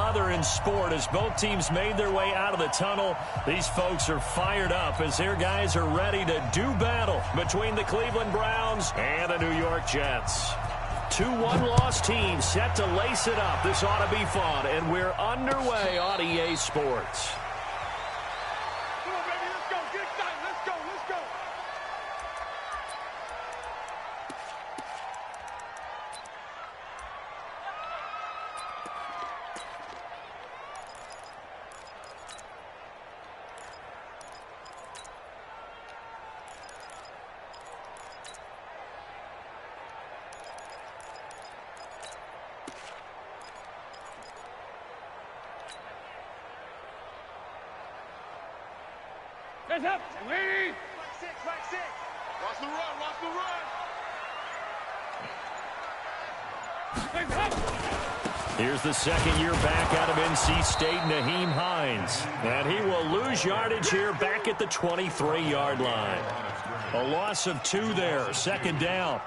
another in sport as both teams made their way out of the tunnel. These folks are fired up as their guys are ready to do battle between the Cleveland Browns and the New York Jets. 2 one-loss teams set to lace it up. This ought to be fun, and we're underway on EA Sports. Come on, baby, let's go. Get excited. Let's go. Let's go. Hands up. Lady. Flag six. Watch the run. Watch the run. Hands up. Here's the second-year back out of NC State, Nyheim Hines. And he will lose yardage here back at the 23-yard line. A loss of 2 there, second down.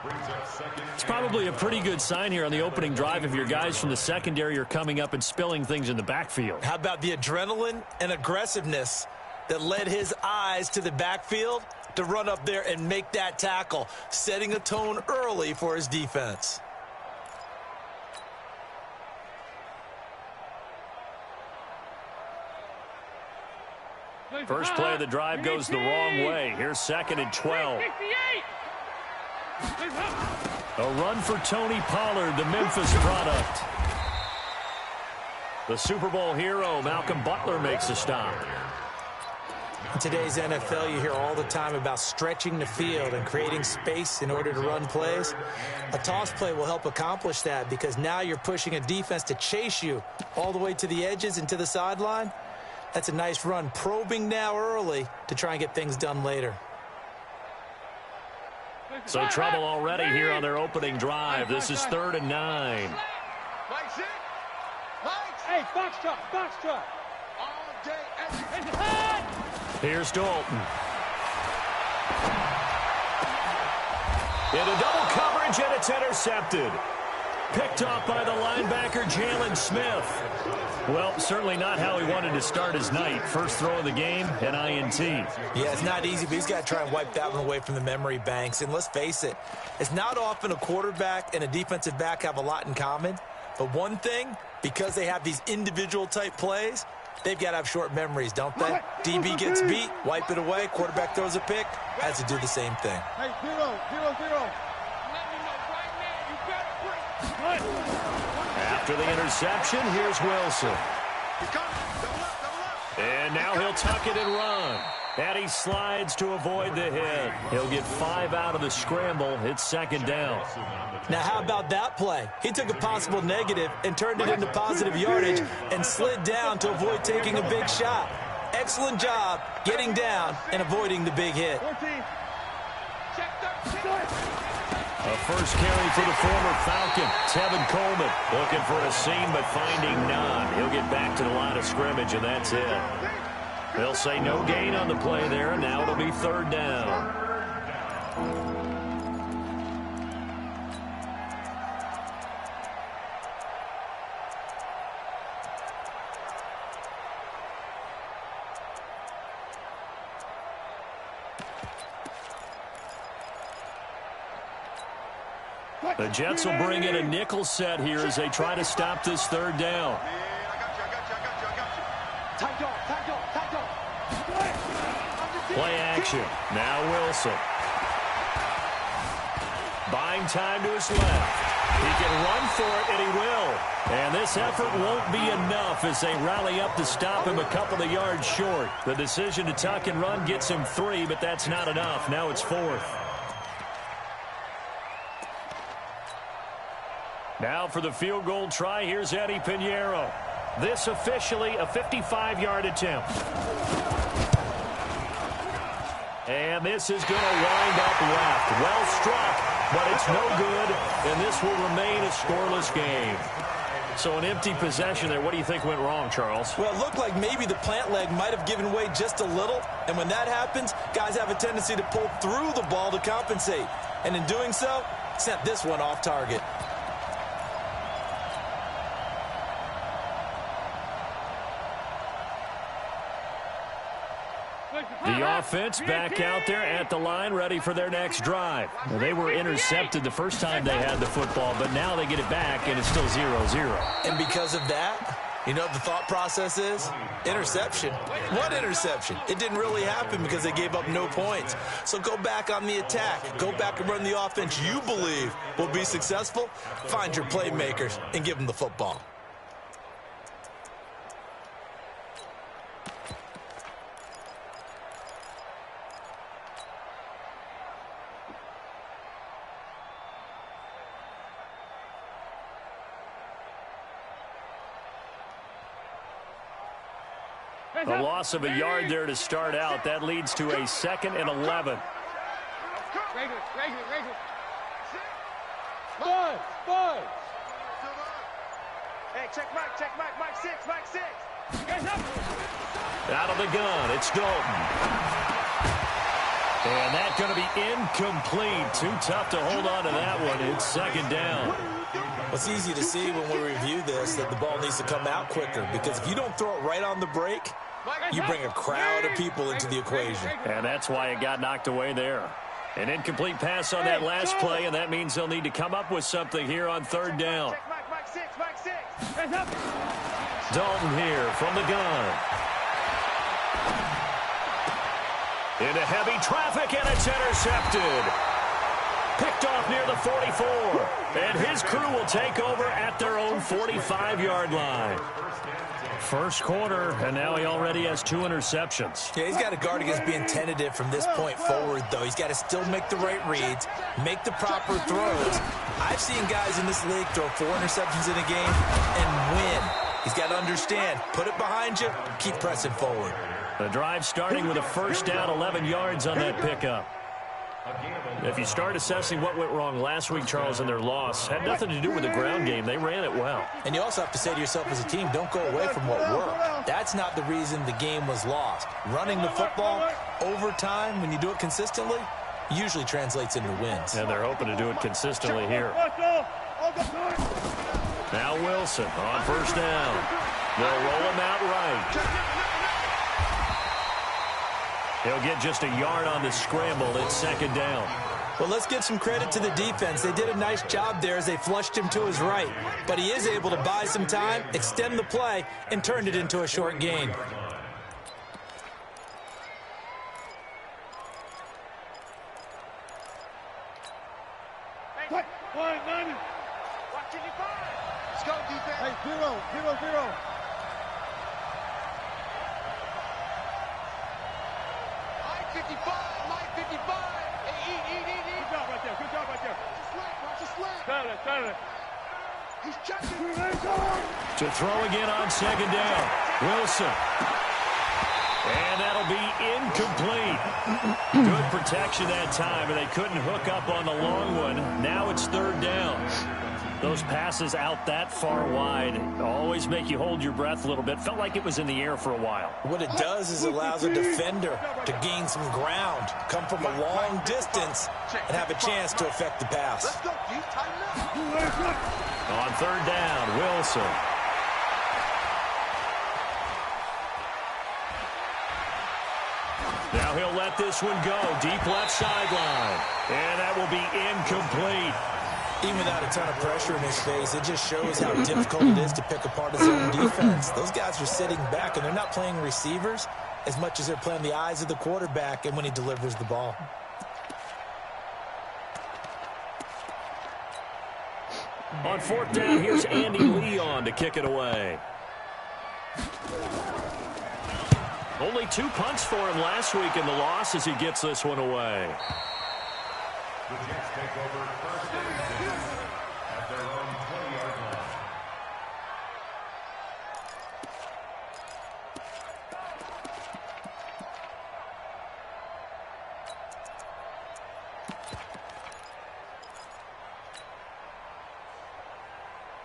It's probably a pretty good sign here on the opening drive if your guys from the secondary are coming up and spilling things in the backfield. How about the adrenaline and aggressiveness that led his eyes to the backfield to run up there and make that tackle, setting a tone early for his defense. First play of the drive goes the wrong way. Here's 2nd and 12. A run for Tony Pollard, the Memphis product. The Super Bowl hero, Malcolm Butler, makes a stop. In today's NFL, you hear all the time about stretching the field and creating space in order to run plays. A toss play will help accomplish that because now you're pushing a defense to chase you all the way to the edges and to the sideline. That's a nice run, probing now early to try and get things done later. So trouble already here on their opening drive. This is 3rd and 9. Hey, box truck. Here's Dalton. Into double coverage, and it's intercepted. Picked off by the linebacker, Jalen Smith. Well, certainly not how he wanted to start his night. First throw of the game, an INT. Yeah, it's not easy, but he's got to try and wipe that one away from the memory banks. And let's face it, it's not often a quarterback and a defensive back have a lot in common. But one thing, because they have these individual type plays, they've got to have short memories, don't they? DB gets beat, wipe it away, quarterback throws a pick, has to do the same thing. Hey, 0. Let me know right now. You better break. After the interception, here's Wilson. And now he'll tuck it and run. And he slides to avoid the hit. He'll get 5 out of the scramble. It's 2nd down. Now, how about that play? He took a possible negative and turned it into positive yardage and slid down to avoid taking a big shot. Excellent job getting down and avoiding the big hit. 14. A first carry for the former Falcon, Tevin Coleman. Looking for a seam, but finding none. He'll get back to the line of scrimmage, and that's it. They'll say no gain on the play there, and now it'll be 3rd down. The Jets will bring in a nickel set here as they try to stop this 3rd down. Play action. Now Wilson. Buying time to his left. He can run for it, and he will. And this effort won't be enough as they rally up to stop him a couple of yards short. The decision to tuck and run gets him 3, but that's not enough. Now it's 4th. Now for the field goal try, here's Eddie Pinheiro. This officially a 55-yard attempt. And this is going to wind up left. Well struck, but it's no good, and this will remain a scoreless game. So an empty possession there. What do you think went wrong, Charles? Well, it looked like maybe the plant leg might have given way just a little, and when that happens, guys have a tendency to pull through the ball to compensate. And in doing so, sent this one off target. The offense back out there at the line, ready for their next drive. Well, they were intercepted the first time they had the football, but now they get it back, and it's still 0-0. And because of that, you know what the thought process is? Interception. What interception? It didn't really happen because they gave up no points. So go back on the attack. Go back and run the offense you believe will be successful. Find your playmakers and give them the football. A loss of a yard there to start out. That leads to a 2nd and 11. Five. Hey, check Mike 6. Out of the gun, it's Dalton. And that's going to be incomplete. Too tough to hold on to that one. It's 2nd down. It's easy to see when we review this that the ball needs to come out quicker, because if you don't throw it right on the break, you bring a crowd of people into the equation. And that's why it got knocked away there. An incomplete pass on that last play, and that means they'll need to come up with something here on 3rd down. Mike 6. Dalton here from the gun. Into heavy traffic, and it's intercepted. Picked off near the 44. And his crew will take over at their own 45-yard line. First quarter, and now he already has 2 interceptions. Yeah, he's got to guard against being tentative from this point forward, though. He's got to still make the right reads, make the proper throws. I've seen guys in this league throw 4 interceptions in a game and win. He's got to understand, put it behind you, keep pressing forward. The drive starting with a 1st down, 11 yards on that pickup. If you start assessing what went wrong last week, Charles, in their loss, had nothing to do with the ground game. They ran it well. And you also have to say to yourself as a team, don't go away from what worked. That's not the reason the game was lost. Running the football over time, when you do it consistently, usually translates into wins. And they're hoping to do it consistently here. Now Wilson on 1st down. They'll roll him out right. He'll get just a yard on the scramble. It's 2nd down. Well, let's give some credit to the defense. They did a nice job there as they flushed him to his right. But he is able to buy some time, extend the play, and turned it into a short gain. Let's go, defense. Hey, 0. Mike 55. Hey, eat. Good job right there. Watch the slant. Got it. He's checking. To throw again on 2nd down. Wilson. And that'll be incomplete. Good protection that time, and they couldn't hook up on the long one. Now it's 3rd down. Those passes out that far wide always make you hold your breath a little bit. Felt like it was in the air for a while. What it does is it allows a defender to gain some ground, come from a long distance, and have a chance to affect the pass. Let's go, G. Tighten up. On 3rd down, Wilson. Now he'll let this one go. Deep left sideline. And that will be incomplete. Even without a ton of pressure in his face, it just shows how difficult it is to pick apart his own defense. Those guys are sitting back, and they're not playing receivers as much as they're playing the eyes of the quarterback and when he delivers the ball. On 4th down, here's Andy Leon to kick it away. Only 2 punts for him last week in the loss as he gets this one away. The Jets take over 1st and 10 at their own 20-yard line.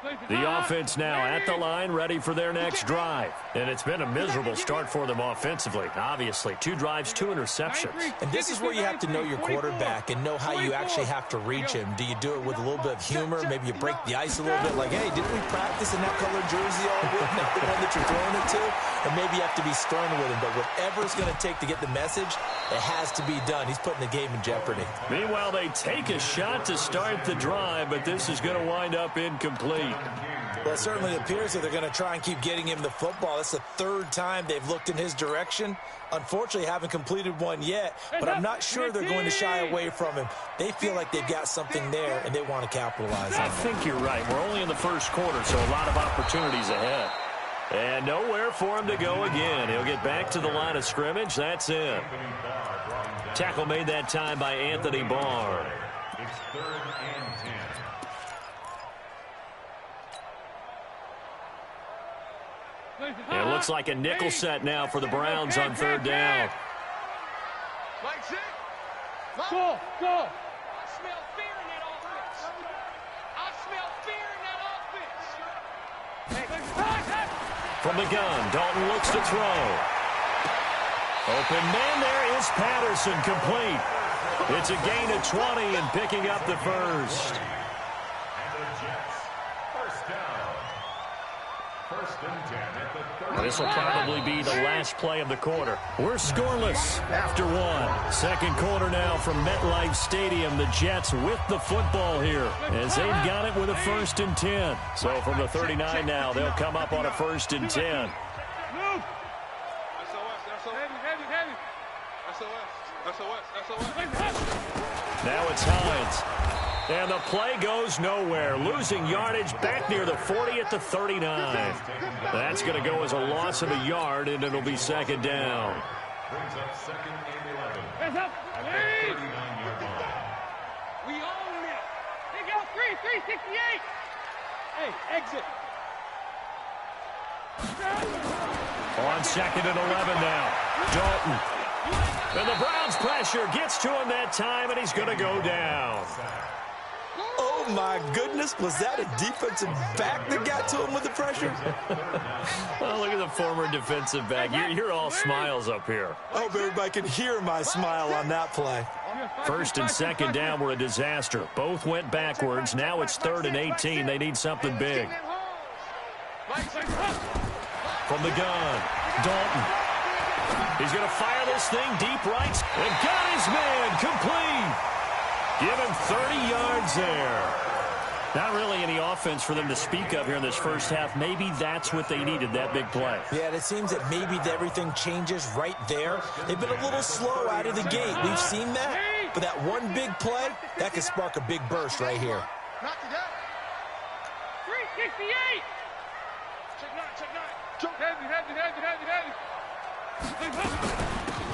Play for The offense now at the line, ready for their next drive. And it's been a miserable start for them offensively. Obviously, 2 drives, 2 interceptions. And this is where you have to know your quarterback and know how you actually have to reach him. Do you do it with a little bit of humor? Maybe you break the ice a little bit, like, hey, didn't we practice in that color jersey all week, not the one that you're throwing it to? Or maybe you have to be stern with him. But whatever it's going to take to get the message, it has to be done. He's putting the game in jeopardy. Meanwhile, they take a shot to start the drive, but this is going to wind up incomplete. Well, it certainly appears that they're going to try and keep getting him the football. That's the 3rd time they've looked in his direction. Unfortunately, haven't completed one yet, but I'm not sure they're going to shy away from him. They feel like they've got something there, and they want to capitalize on it. I think you're right. We're only in the first quarter, so a lot of opportunities ahead. And nowhere for him to go again. He'll get back to the line of scrimmage. That's in. Tackle made that time by Anthony Barr. It's 3rd and 10. It looks like a nickel set now for the Browns on 3rd down. Mike's it. Go, go. I smell fear in that offense. I smell fear in that offense. From the gun, Dalton looks to throw. Open man there is Patterson, complete. It's a gain of 20 and picking up the first. And the Jets, first down. 1st and 10 at the 30. This will probably be the last play of the quarter. We're scoreless after 1. Second quarter now from MetLife Stadium. The Jets with the football here as they've got it with a 1st and 10. So from the 39 now, they'll come up on a 1st and 10. Now it's Hines. And the play goes nowhere. Losing yardage back near the 40 at the 39. That's going to go as a loss of a yard, and it'll be 2nd down. Brings up 2nd and 11. At the 39-yard line. We own it. They go 368. Hey, exit. On 2nd and 11 now. Dalton. And the Browns pressure gets to him that time, and he's going to go down. Oh, my goodness. Was that a defensive back that got to him with the pressure? Oh, look at the former defensive back. You're all smiles up here. I hope everybody can hear my smile on that play. 1st and 2nd down were a disaster. Both went backwards. Now it's 3rd and 18. They need something big. From the gun, Dalton. He's going to fire this thing deep right. And got his man complete. Give him 30 yards there. Not really any offense for them to speak of here in this first half. Maybe that's what they needed, that big play. Yeah, it seems that maybe everything changes right there. They've been a little slow out of the gate. We've seen that. But that one big play, that could spark a big burst right here. Knock it down. 368. Check 9, check 9.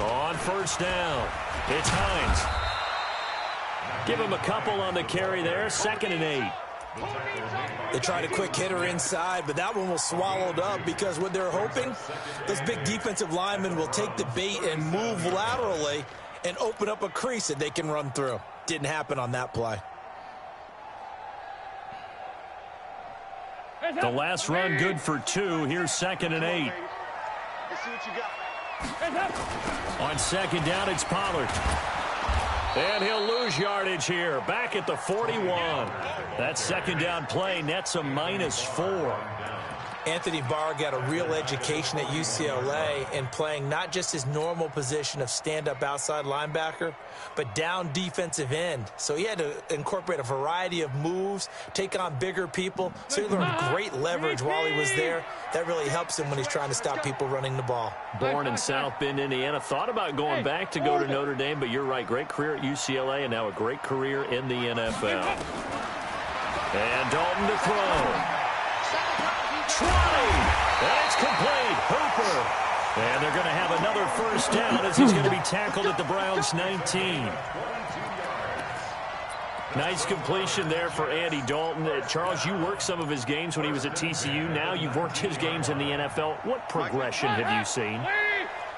On 1st down, it's Hines. Give him a couple on the carry there. 2nd and 8. They tried a quick hitter inside, but that one was swallowed up because what they're hoping, those big defensive linemen will take the bait and move laterally and open up a crease that they can run through. Didn't happen on that play. The last run good for 2. Here's 2nd and 8. Let's see what you got. On 2nd down, it's Pollard. And he'll lose yardage here. Back at the 41. That 2nd down play nets a -4. Anthony Barr got a real education at UCLA in playing not just his normal position of stand-up outside linebacker, but down defensive end. So he had to incorporate a variety of moves, take on bigger people. So he learned great leverage while he was there. That really helps him when he's trying to stop people running the ball. Born in South Bend, Indiana. Thought about going back to go to Notre Dame, but you're right. Great career at UCLA and now a great career in the NFL. And Dalton to throw. 20. That's complete. Hooper. And they're going to have another 1st down as he's going to be tackled at the Browns 19. Nice completion there for Andy Dalton. Charles, you worked some of his games when he was at TCU. Now you've worked his games in the NFL. What progression have you seen?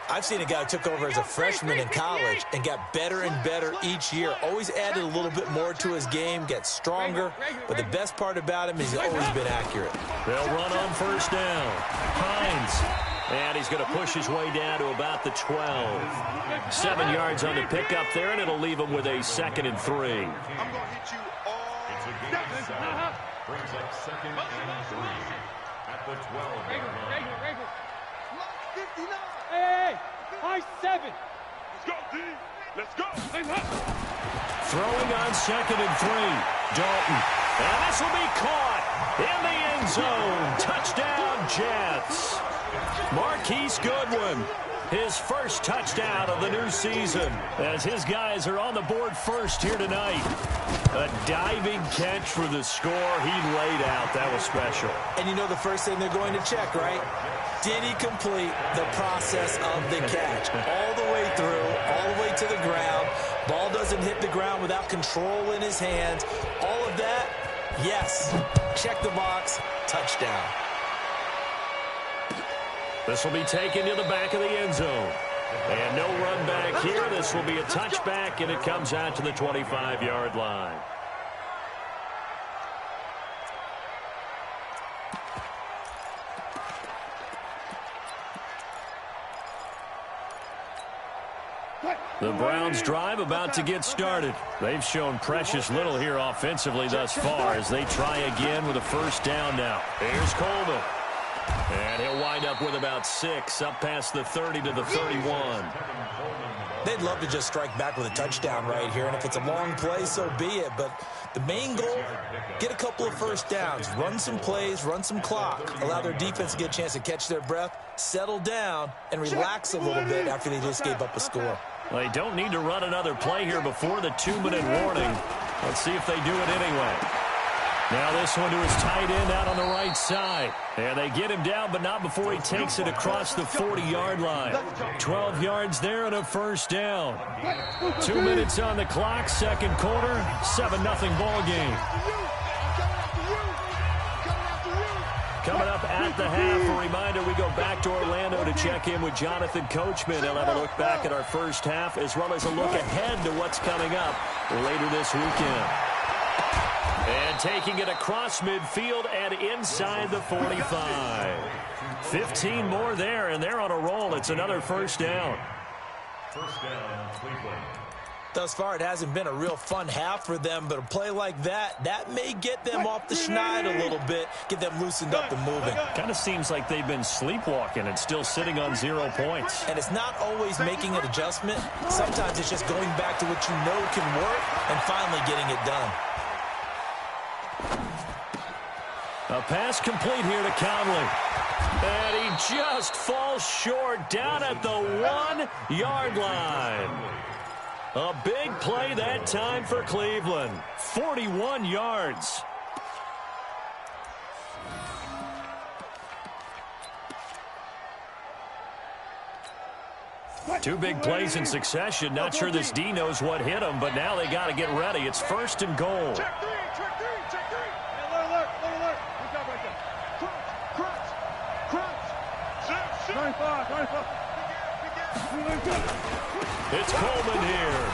I've seen a guy who took over as a freshman in college and got better and better each year. Always added a little bit more to his game, gets stronger. But the best part about him is he's always been accurate. They'll run on first down. Hines. And he's going to push his way down to about the 12. 7 yards on the pickup there, and it'll leave him with a 2nd and 3. I'm going to hit you all. It's a gain of 7. Brings up 2nd and 3 at the 12-yard line. 59. Hey, high 7. Let's go, D. Let's go. Throwing on 2nd and 3. Dalton. And this will be caught in the end zone. Touchdown, Jets. Marquise Goodwin, his first touchdown of the new season, as his guys are on the board first here tonight. A diving catch for the score he laid out. That was special. And you know the first thing they're going to check, right? Did he complete the process of the catch? All the way through, all the way to the ground. Ball doesn't hit the ground without control in his hands. All of that, yes. Check the box, touchdown. This will be taken to the back of the end zone. And no run back here. This will be a touchback, and it comes out to the 25-yard line. The Browns' drive about to get started. They've shown precious little here offensively thus far as they try again with a first down now. Here's Coleman. And he'll wind up with about 6, up past the 30 to the 31. They'd love to just strike back with a touchdown right here, and if it's a long play, so be it. But the main goal, get a couple of first downs, run some plays, run some clock, allow their defense to get a chance to catch their breath, settle down, and relax a little bit after they just gave up a score. Well, they don't need to run another play here before the 2-minute warning. Let's see if they do it anyway. Now this one to his tight end out on the right side. And they get him down, but not before he takes it across the 40-yard line. 12 yards there and a first down. 2 minutes on the clock, second quarter, 7-0 ball game. Coming up at the half, a reminder, we go back to Orlando to check in with Jonathan Coachman. He'll have a look back at our first half, as well as a look ahead to what's coming up later this weekend. And taking it across midfield and inside the 45. 15 more there, and they're on a roll. It's another first down. First down, Cleveland. Thus far, it hasn't been a real fun half for them, but a play like that may get them off the schneid a little bit, get them loosened up and moving. Kind of seems like they've been sleepwalking and still sitting on 0 points. And it's not always making an adjustment. Sometimes it's just going back to what you know can work and finally getting it done. A pass complete here to Conley. And he just falls short down at the 1-yard line. A big play that time for Cleveland. 41 yards. Two big plays in succession. Not sure this D knows what hit him, but now they got to get ready. It's 1st and goal. Check three, check three, check three. Alert. Good job right there. Crunch. 95. It's Coleman here.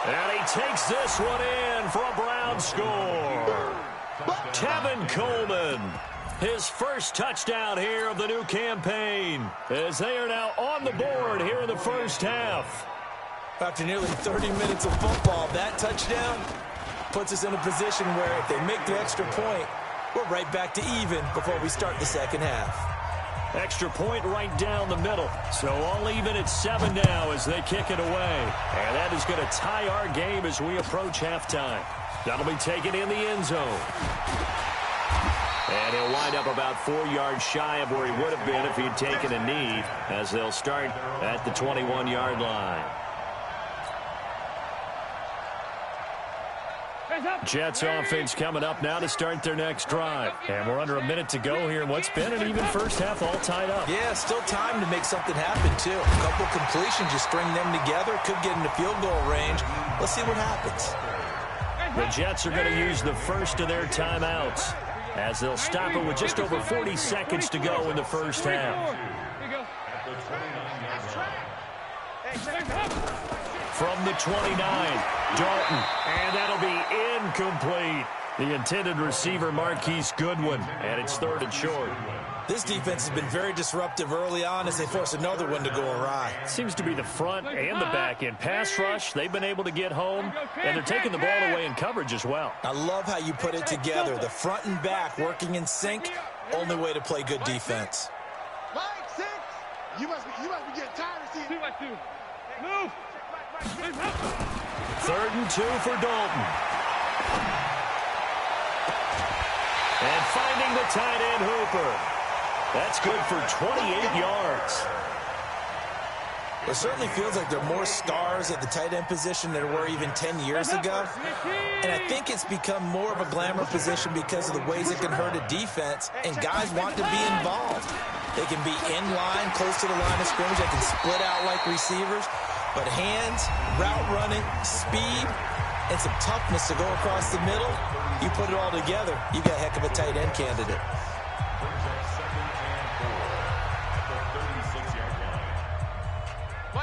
And he takes this one in for a Brown score. Tevin Coleman, his first touchdown here of the new campaign, as they are now on the board here in the first half. After nearly 30 minutes of football, that touchdown puts us in a position where if they make the extra point, we're right back to even before we start the second half. Extra point right down the middle. So all even at 7 now as they kick it away. And that is going to tie our game as we approach halftime. That'll be taken in the end zone. And he'll wind up about 4 yards shy of where he would have been if he'd taken a knee, as they'll start at the 21-yard line. Jets offense coming up now to start their next drive. And we're under a minute to go here in what's been an even first half, all tied up. Yeah, still time to make something happen, too. A couple completions, just string them together. Could get into field goal range. Let's see what happens. The Jets are going to use the first of their timeouts, as they'll stop it with just over 40 seconds to go in the first half. at the 29-yard line. From the 29, Dalton, and that'll be incomplete. The intended receiver, Marquise Goodwin, and it's 3rd and short. This defense has been very disruptive early on as they force another one to go awry. Seems to be the front and the back end. Pass rush, they've been able to get home, and they're taking the ball away in coverage as well. I love how you put it together. The front and back working in sync, only way to play good defense. Mike 6. You must be getting tired of seeing 2 by 2. Move. 3rd and 2 for Dalton. And finding the tight end Hooper. That's good for 28 yards. It certainly feels like there are more stars at the tight end position than there were even 10 years ago. And I think it's become more of a glamour position because of the ways it can hurt a defense, and guys want to be involved. They can be in line, close to the line of scrimmage. They can split out like receivers. But hands, route running, speed, and some toughness to go across the middle, you put it all together, you got a heck of a tight end candidate.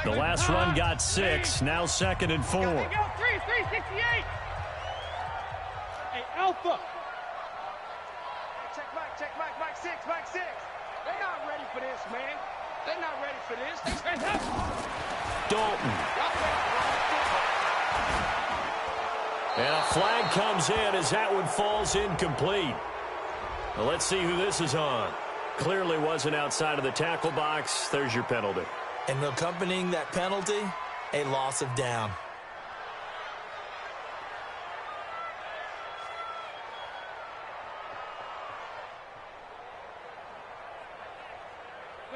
The last run got 6, now 2nd and 4. 368. Hey, Alpha. Check Mike 6. They're not ready for this, man. They're not ready for this. Dalton. And a flag comes in as that one falls incomplete. Well, let's see who this is on. Clearly wasn't outside of the tackle box. There's your penalty. And accompanying that penalty, a loss of down.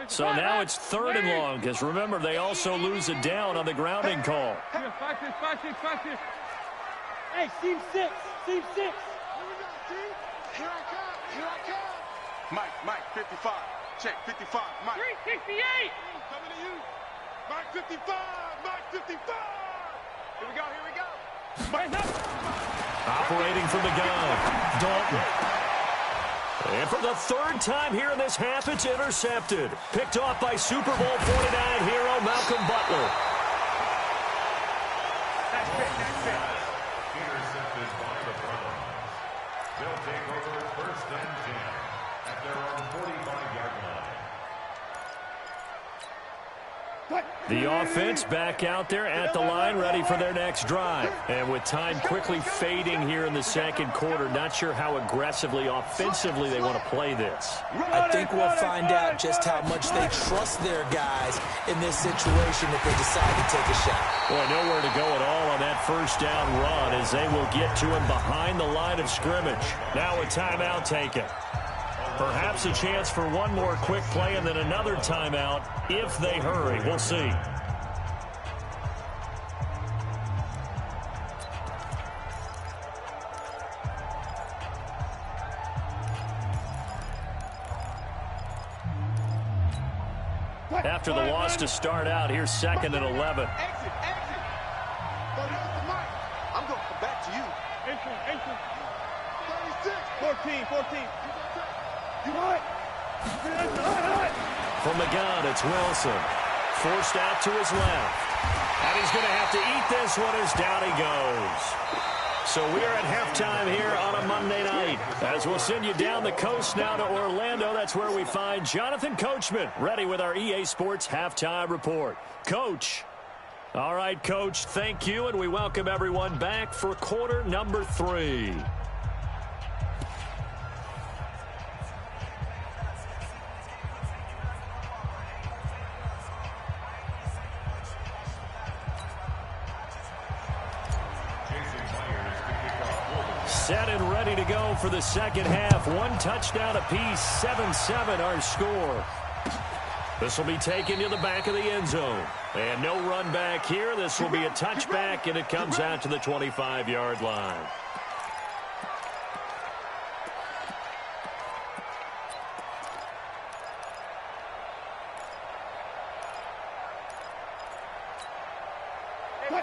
So now it's 3rd and long, because remember, they also lose a down on the grounding call. 5 6. Hey, team 6. Here we go, team. Here I come. Mike 55. Check 55. Mike 368. Coming to you. Mike 55. Here we go. Mike up. Operating from the gun, Dalton. And for the 3rd time here in this half, it's intercepted. Picked off by Super Bowl 49 hero Malcolm Butler. That's it. Intercepted by the Browns. They'll take over 1st and 10 at their own 45-yard line. The offense back out there at the line, ready for their next drive. And with time quickly fading here in the 2nd quarter, not sure how aggressively, offensively they want to play this. I think we'll find out just how much they trust their guys in this situation if they decide to take a shot. Boy, nowhere to go at all on that 1st down run as they will get to him behind the line of scrimmage. Now a timeout taken. Perhaps a chance for one more quick play and then another timeout if they hurry. We'll see. After the loss to start out, here's 2nd and 11. Exit. I'm going to come back to you. Entrance. 36. 14. You want it? From the gun, it's Wilson. Forced out to his left. And he's going to have to eat this one as down he goes. So we are at halftime here on a Monday night. As we'll send you down the coast now to Orlando, that's where we find Jonathan Coachman, ready with our EA Sports Halftime Report. Coach. All right, Coach, thank you, and we welcome everyone back for quarter number 3. Set and ready to go for the 2nd half. 1 touchdown apiece, 7-7 our score. This will be taken to the back of the end zone. And no run back here. This will be a touchback, and it comes out to the 25-yard line.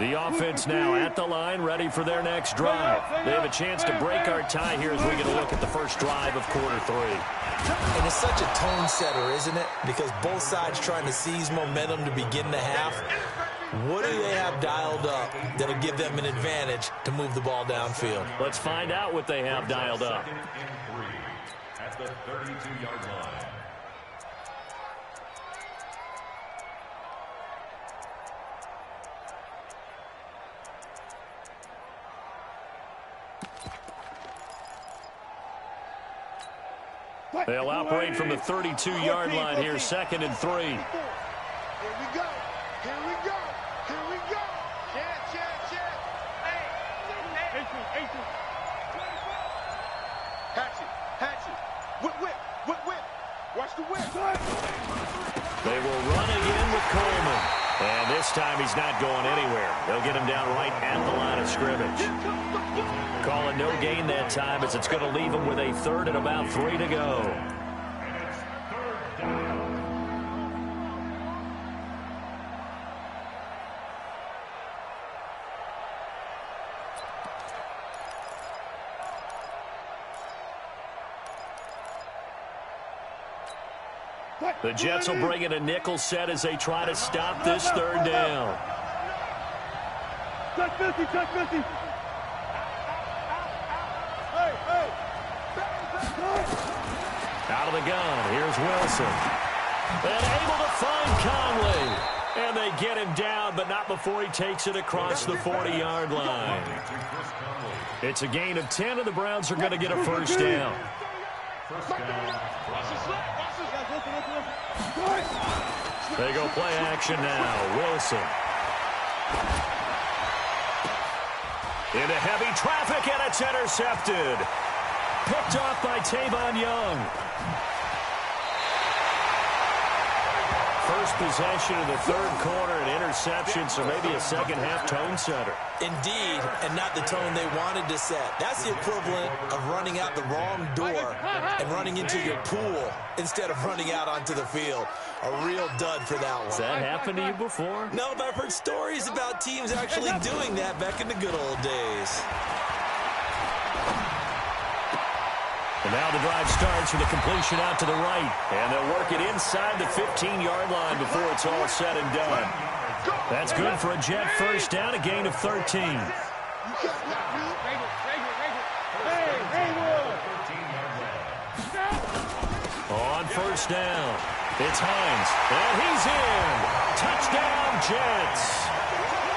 The offense now at the line, ready for their next drive. They have a chance to break our tie here as we get a look at the first drive of quarter 3. And it's such a tone setter, isn't it? Because both sides trying to seize momentum to begin the half. What do they have dialed up that'll give them an advantage to move the ball downfield? Let's find out what they have dialed up. At the 32-yard line. They'll operate from the 32-yard line here, 2nd and 3. Here we go. Here we go. Here we go. Check. Hey. Hatchet. Whip. Watch the whip. They will run again with Coleman. And this time he's not going anywhere. They'll get him down right at the line of scrimmage. Calling no gain that time as it's going to leave him with a 3rd and about 3 to go. And it's 3rd down. The Jets will bring in a nickel set as they try to stop this 3rd down. Touch 50. Out of the gun, here's Wilson. And able to find Conley. And they get him down, but not before he takes it across the 40-yard line. It's a gain of 10, and the Browns are going to get a 1st down. First down. They go play action now. Wilson. Into heavy traffic, and it's intercepted. Picked off by Tavon Young. First possession of the 3rd quarter, an interception, so maybe a second-half tone setter. Indeed, and not the tone they wanted to set. That's the equivalent of running out the wrong door and running into your pool instead of running out onto the field. A real dud for that one. Has that happened to you before? No, but I've heard stories about teams actually doing that back in the good old days. And now the drive starts with a completion out to the right. And they'll work it inside the 15-yard line before it's all said and done. That's good for a Jet 1st down, a gain of 13. On 1st down, it's Hines. And he's in. Touchdown, Jets.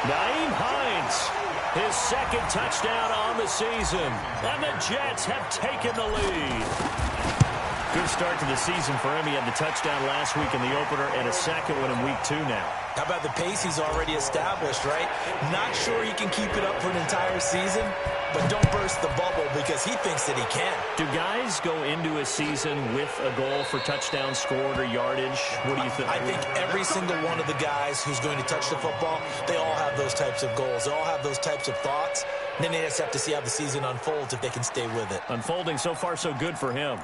Nyheim Hines. His 2nd touchdown on the season. And the Jets have taken the lead. Good start to the season for him. He had the touchdown last week in the opener and a 2nd one in week 2 now. How about the pace he's already established, right? Not sure he can keep it up for an entire season, but don't burst the bubble because he thinks that he can. Do guys go into a season with a goal for touchdowns scored or yardage? What do you think? I think every single one of the guys who's going to touch the football, they all have those types of goals. They all have those types of thoughts. And then they just have to see how the season unfolds if they can stay with it. Unfolding so far so good for him.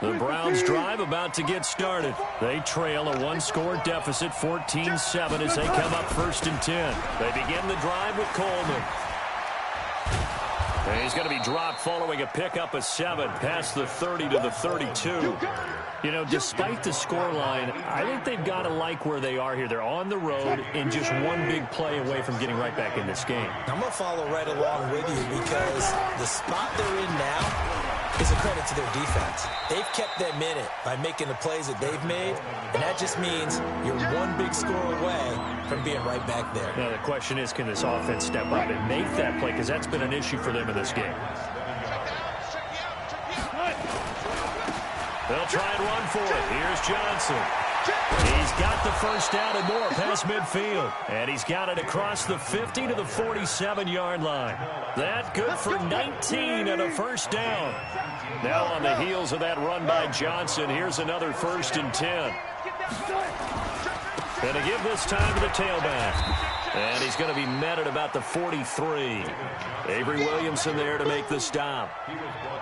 The Browns drive about to get started. They trail a 1-score deficit, 14-7 as they come up 1st and 10. They begin the drive with Coleman. And he's going to be dropped following a pickup of 7 past the 30 to the 32. You know, despite the scoreline, I think they've got to like where they are here. They're on the road and just one big play away from getting right back in this game. I'm going to follow right along with you because the spot they're in now is a credit to their defense. They've kept them in it by making the plays that they've made, and that just means you're one big score away from being right back there. Now, the question is, can this offense step up and make that play? Because that's been an issue for them in this game. They'll try and run for it. Here's Johnson. He's got the 1st down and more past midfield. And he's got it across the 50 to the 47-yard line. That good for 19 and a 1st down. Now on the heels of that run by Johnson, here's another 1st and 10. And to give this time to the tailback. And he's going to be met at about the 43. Avery Williamson there to make the stop.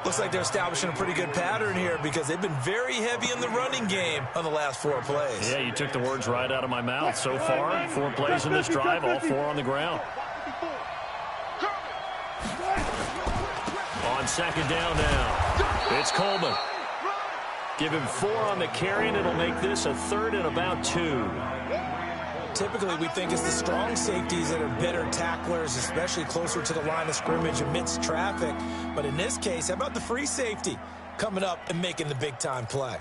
Looks like they're establishing a pretty good pattern here because they've been very heavy in the running game on the last 4 plays. Yeah, you took the words right out of my mouth. So far, 4 plays in this drive, all 4 on the ground. On second down now, it's Coleman. Give him 4 on the carry, and it'll make this a 3rd and about 2. Typically, we think it's the strong safeties that are better tacklers, especially closer to the line of scrimmage amidst traffic. But in this case, how about the free safety coming up and making the big-time play?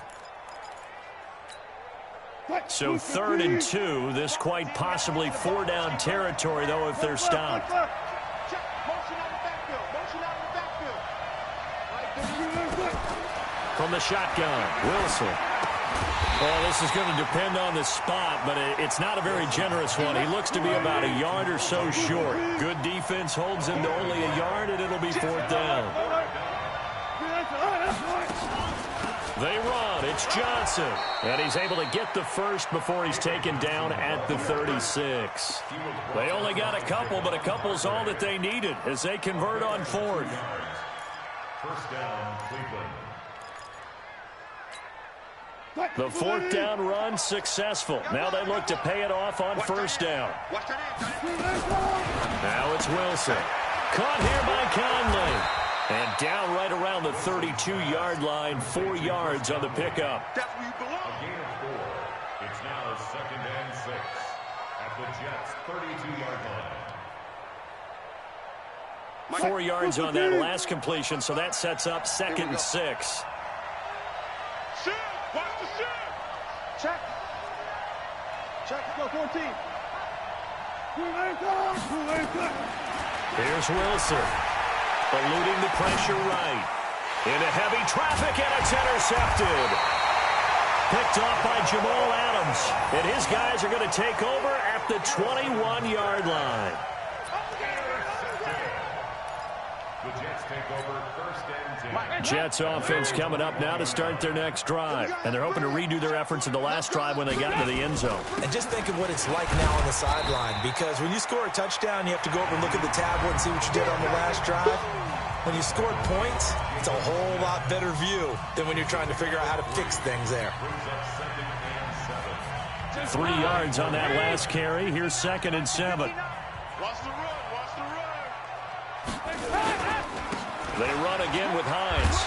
So 3rd and 2, this quite possibly 4-down territory, though, if they're stopped. From the shotgun, Wilson. Well, this is going to depend on the spot, but it's not a very generous one. He looks to be about a yard or so short. Good defense holds him to only a yard, and it'll be 4th down. They run. It's Johnson. And he's able to get the first before he's taken down at the 36. They only got a couple, but a couple's all that they needed as they convert on 4th. First down, Cleveland. The 4th down run successful. Now they look to pay it off on 1st down. Now it's Wilson. Caught here by Conley. And down right around the 32-yard line, 4 yards on the pickup. A gain of 4. It's now 2nd and 6 at the Jets' 32-yard line. 4 yards on that last completion, so that sets up 2nd and 6. Watch the shoot. Check. Check. Go 14. Here's Wilson. Eluding the pressure right. Into heavy traffic, and it's intercepted. Picked off by Jamal Adams. And his guys are going to take over at the 21-yard line. The Jets take over 1st and 10. Jets offense coming up now to start their next drive. And they're hoping to redo their efforts in the last drive when they got into the end zone. And just think of what it's like now on the sideline, because when you score a touchdown, you have to go over and look at the tablet and see what you did on the last drive. When you scored points, it's a whole lot better view than when you're trying to figure out how to fix things there. 3 yards on that last carry. Here's 2nd and 7. Watch the run. Watch the run. They run again with Hines.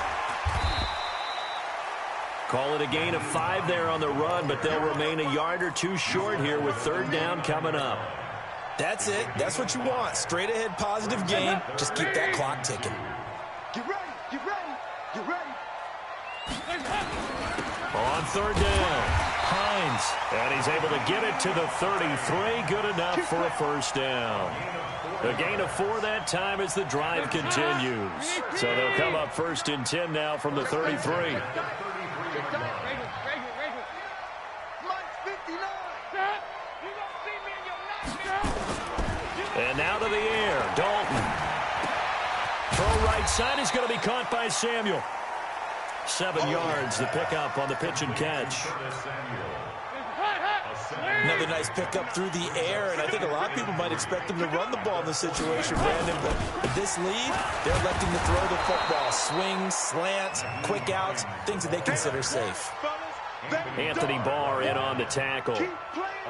Call it a gain of 5 there on the run, but they'll remain a yard or 2 short here with 3rd down coming up. That's it. That's what you want. Straight ahead positive gain. Just keep that clock ticking. Get ready. Get ready. Get ready. On 3rd down, Hines. And he's able to get it to the 33. Good enough for a 1st down. A gain of 4 that time as the drive continues. So they'll come up 1st and 10 now from the 33. And now to the air, Dalton. Throw right side is going to be caught by Samuel. 7 yards, the pickup on the pitch and catch. Another nice pickup through the air, and I think a lot of people might expect them to run the ball in this situation, Brandon, but with this lead, they're electing to throw the football. Swings, slants, quick outs, things that they consider safe. Anthony Barr in on the tackle.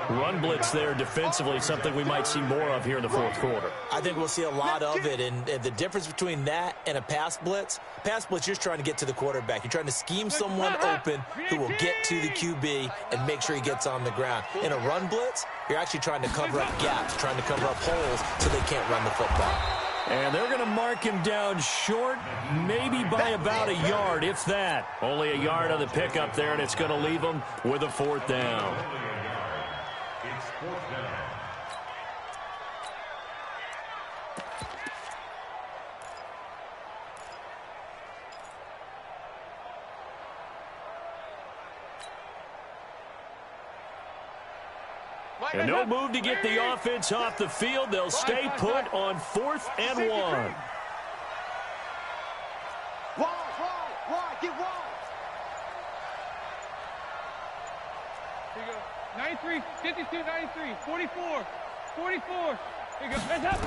Run blitz there defensively, something we might see more of here in the 4th quarter. I think we'll see a lot of it, and the difference between that and a pass blitz, you're just trying to get to the quarterback. You're trying to scheme someone open who will get to the QB and make sure he gets on the ground. In a run blitz, you're actually trying to cover up gaps, trying to cover up holes so they can't run the football. And they're going to mark him down short, maybe by about a yard, if that. Only a yard on the pickup there, and it's going to leave him with a 4th down. It's 4th down. And no move to get the offense off the field. They'll stay put on 4th and 1. Wide, get wide. Here you go. 93, 52, 93, 44. 44. Here you go. Heads up.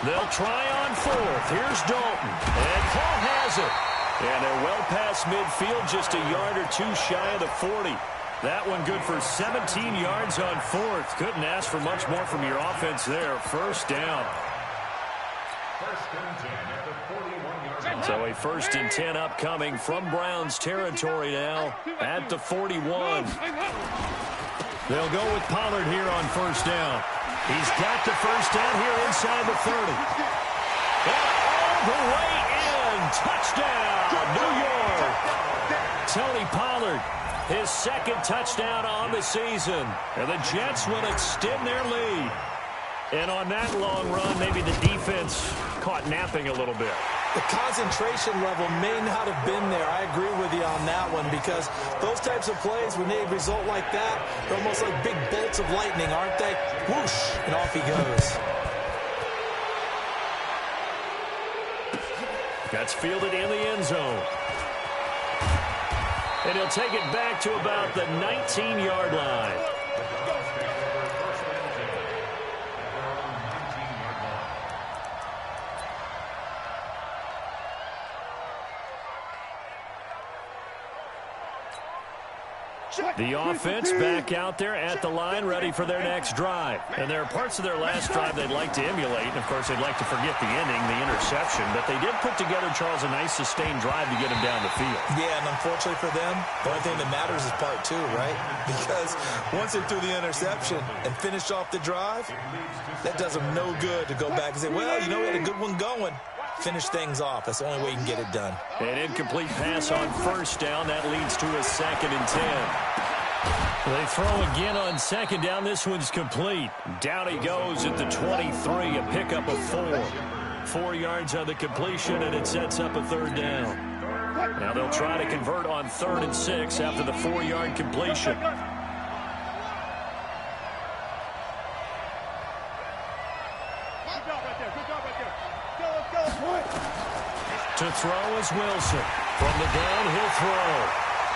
They'll try on fourth. Here's Dalton. And Hall has it. And they're well past midfield, just a yard or two shy of the 40. That one good for 17 yards on fourth. Couldn't ask for much more from your offense there. First down. First and 10 at the 41-yard line. So a first and 10 upcoming from Browns territory now at the 41. They'll go with Pollard here on first down. He's got the first down here inside the 30. All the way in. Touchdown, New York. Tony Pollard, his second touchdown on the season. And the Jets will extend their lead. And on that long run, maybe the defense caught napping a little bit. The concentration level may not have been there. I agree with you on that one, because those types of plays, when they result like that, they're almost like big bolts of lightning, aren't they? Whoosh, and off he goes. That's fielded in the end zone. And he'll take it back to about the 19-yard line. The offense back out there at the line, ready for their next drive. And there are parts of their last drive they'd like to emulate. And, of course, they'd like to forget the ending, the interception. But they did put together, Charles, a nice sustained drive to get him down the field. Yeah, and unfortunately for them, the only thing that matters is part two, right? Because once they threw the interception and finished off the drive, that does them no good to go back and say, well, you know, we had a good one going. Finish things off. That's the only way you can get it done. An incomplete pass on first down. That leads to a 2nd and 10. They throw again on second down. This one's complete. Down he goes at the 23. A pickup of 4. 4 yards on the completion, and it sets up a third down. Now they'll try to convert on 3rd and 6 after the 4-yard completion. To throw is Wilson. From the downhill throw.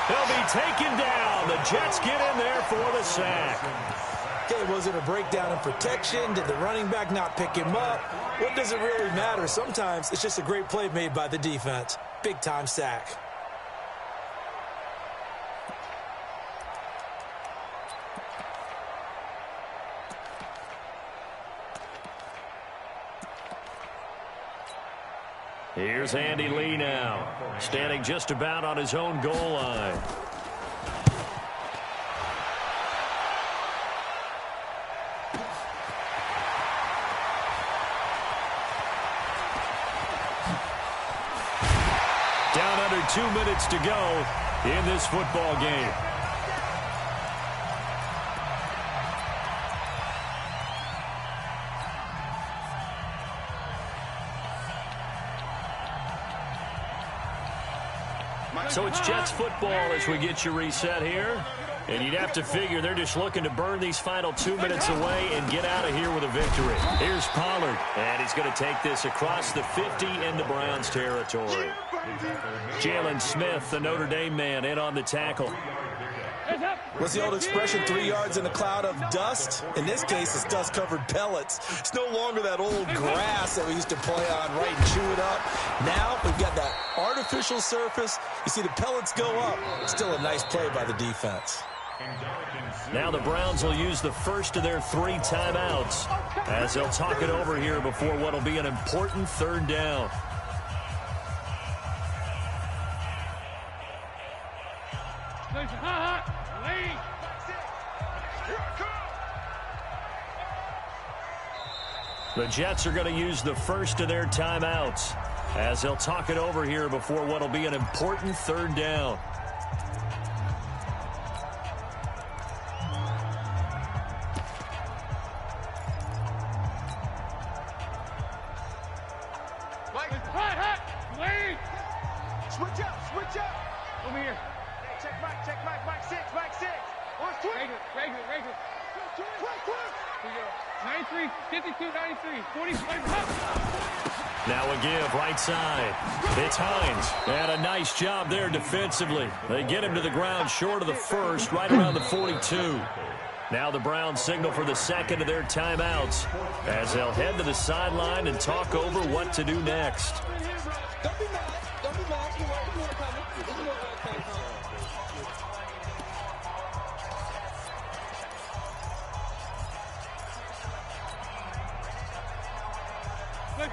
He'll be taken down. The Jets get in there for the sack. Okay, was it a breakdown in protection? Did the running back not pick him up? What does it really matter? Sometimes it's just a great play made by the defense. Big-time sack. Here's Andy Lee now, standing just about on his own goal line. Down under 2 minutes to go in this football game. So it's Jets football as we get you reset here. And you'd have to figure they're just looking to burn these final 2 minutes away and get out of here with a victory. Here's Pollard, and he's going to take this across the 50 into Browns territory. Jalen Smith, the Notre Dame man, in on the tackle. What's the old expression, 3 yards in a cloud of dust? In this case, it's dust-covered pellets. It's no longer that old grass that we used to play on, right, and chew it up. Now we've got that artificial surface. You see the pellets go up. Still a nice play by the defense. Now the Browns will use the first of their 3 timeouts as they'll talk it over here before what will be an important third down. The Jets are going to use the first of their timeouts as they'll talk it over here before what will be an important third down. Switch up. Over here. Check Mike 6. 93, 52, 93, 45. Now a give right side. It's Hines. And a nice job there defensively. They get him to the ground short of the first, right around the 42. Now the Browns signal for the second of their timeouts as they'll head to the sideline and talk over what to do next. Don't be mad. Don't be mad. You more coming. There's more coming.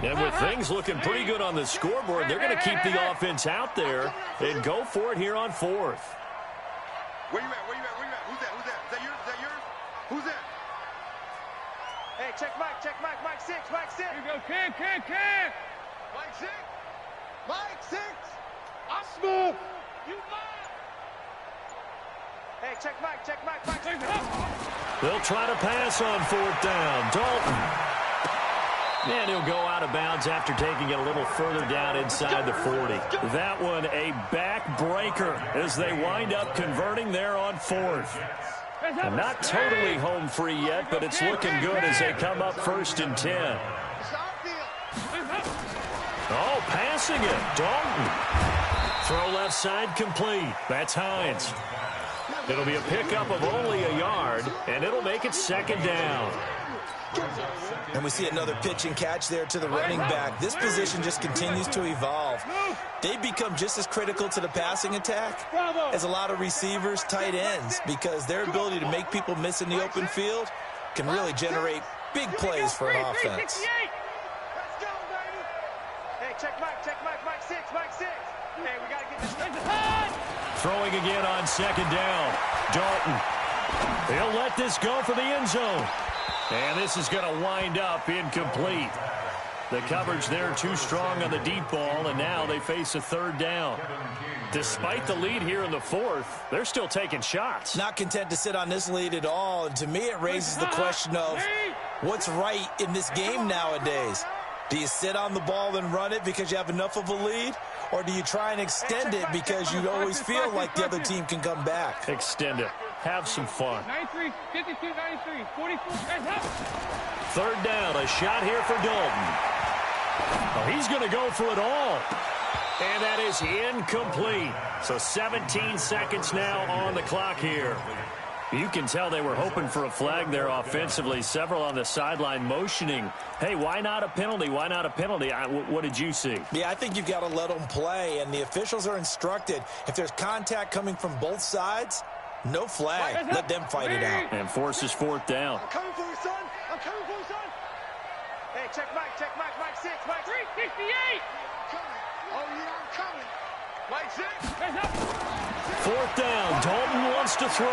And with things looking pretty good on the scoreboard, they're going to keep the offense out there and go for it here on fourth. Where you at? Where you at? Where you at? Who's that? Who's that? Is that yours? Is that yours? Who's that? Hey, check Mike, Mike 6, Mike 6. Here you go, Cam. Mike 6. Mike 6. I'm smooth. You Mike. Hey, check Mike, Mike 6. They'll try to pass on fourth down. Dalton. And he'll go out of bounds after taking it a little further down inside the 40. That one a backbreaker as they wind up converting there on fourth. And not totally home free yet, but it's looking good as they come up 1st and 10. Oh, passing it. Dalton. Throw left side complete. That's Hines. It'll be a pickup of only a yard, and it'll make it 2nd down. And we see another pitch and catch there to the running back. This position just continues to evolve. They've become just as critical to the passing attack as a lot of receivers, tight ends, because their ability to make people miss in the open field can really generate big plays for an offense. Let's go, baby. Hey, check Mike 6, Mike 6. Hey, we got to get this thing. Throwing again on 2nd down. Dalton. He'll let this go for the end zone. And this is going to wind up incomplete. The coverage there too strong on the deep ball, and now they face a 3rd down. Despite the lead here in the 4th, they're still taking shots. Not content to sit on this lead at all, and to me it raises the question of what's right in this game nowadays. Do you sit on the ball and run it because you have enough of a lead, or do you try and extend it because you always feel like the other team can come back? Extend it. Have some fun. 93, 52, 93, 44. 3rd down, a shot here for Dalton. Oh, he's going to go for it all. And that is incomplete. So 17 seconds now on the clock here. You can tell they were hoping for a flag there offensively. Several on the sideline motioning, hey, why not a penalty? Why not a penalty? What did you see? Yeah, I think you've got to let them play, and the officials are instructed if there's contact coming from both sides, no flag. Let them fight it out. And forces 4th down. I'm coming for you, son. I'm coming for you, son. Hey, check Mike 6, Mike 368. Oh, yeah, I'm coming. Mike 6. 4th down. Dalton wants to throw.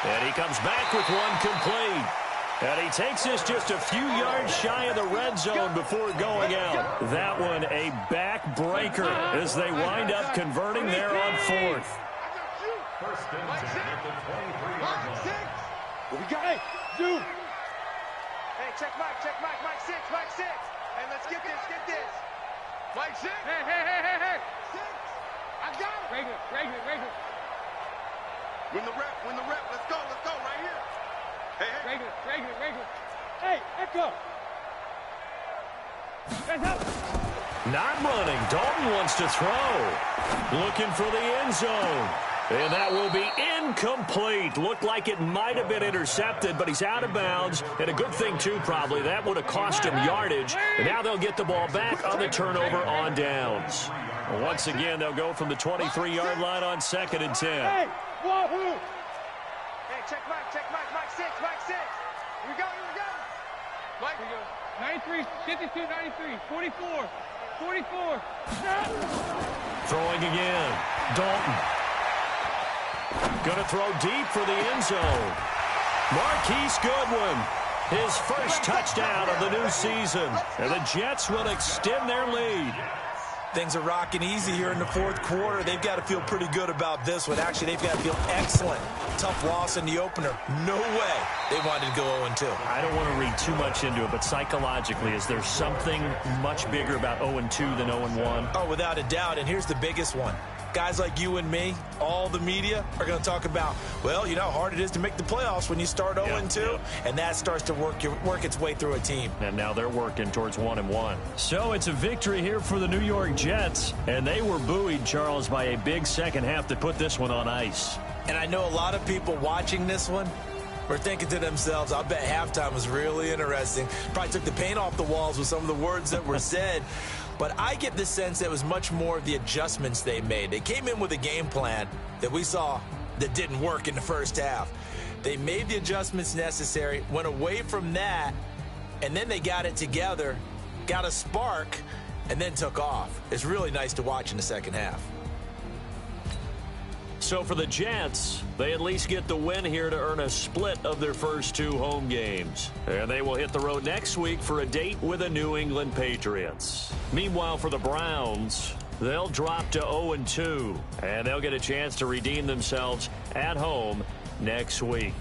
And he comes back with one complete. And he takes this just a few yards shy of the red zone before going out. That one a backbreaker as they wind up converting there on 4th. 1st and 10 at the 23-yard line. What we got? Hey, Zoo. Hey, check Mike 6, Mike 6. Hey, let's get this. Mike 6. Hey. 6. I got it. Regular. Win the rep. Let's go right here. Hey. Regular. Hey, Echo. Not running. Dalton wants to throw. Looking for the end zone. And that will be incomplete. Looked like it might have been intercepted, but he's out of bounds. And a good thing, too, probably. That would have cost him yardage. And now they'll get the ball back on the turnover on downs. Once again, they'll go from the 23-yard line on 2nd and 10. Hey, wahoo. Hey, check Mike 6, Mike 6. Here we go. Mike, 93, 52, 93, 44. Throwing again. Dalton. Going to throw deep for the end zone. Marquise Goodwin, his first touchdown of the new season. And the Jets will extend their lead. Things are rocking easy here in the 4th quarter. They've got to feel pretty good about this one. Actually, they've got to feel excellent. Tough loss in the opener. No way they wanted to go 0-2. I don't want to read too much into it, but psychologically, is there something much bigger about 0-2 than 0-1? Oh, without a doubt, and here's the biggest one. guys like you and me, all the media, are going to talk about, well, you know how hard it is to make the playoffs when you start 0-2, and that starts to work its way through a team. And now they're working towards 1-1. So it's a victory here for the New York Jets, and they were buoyed, Charles, by a big second half to put this one on ice. And I know a lot of people watching this one were thinking to themselves, I bet halftime was really interesting. Probably took the paint off the walls with some of the words that were said. But I get the sense that it was much more of the adjustments they made. They came in with a game plan that we saw that didn't work in the first half. They made the adjustments necessary, went away from that, and then they got it together, got a spark, and then took off. It's really nice to watch in the second half. So for the Jets, they at least get the win here to earn a split of their first 2 home games. And they will hit the road next week for a date with the New England Patriots. Meanwhile, for the Browns, they'll drop to 0-2, and they'll get a chance to redeem themselves at home next week.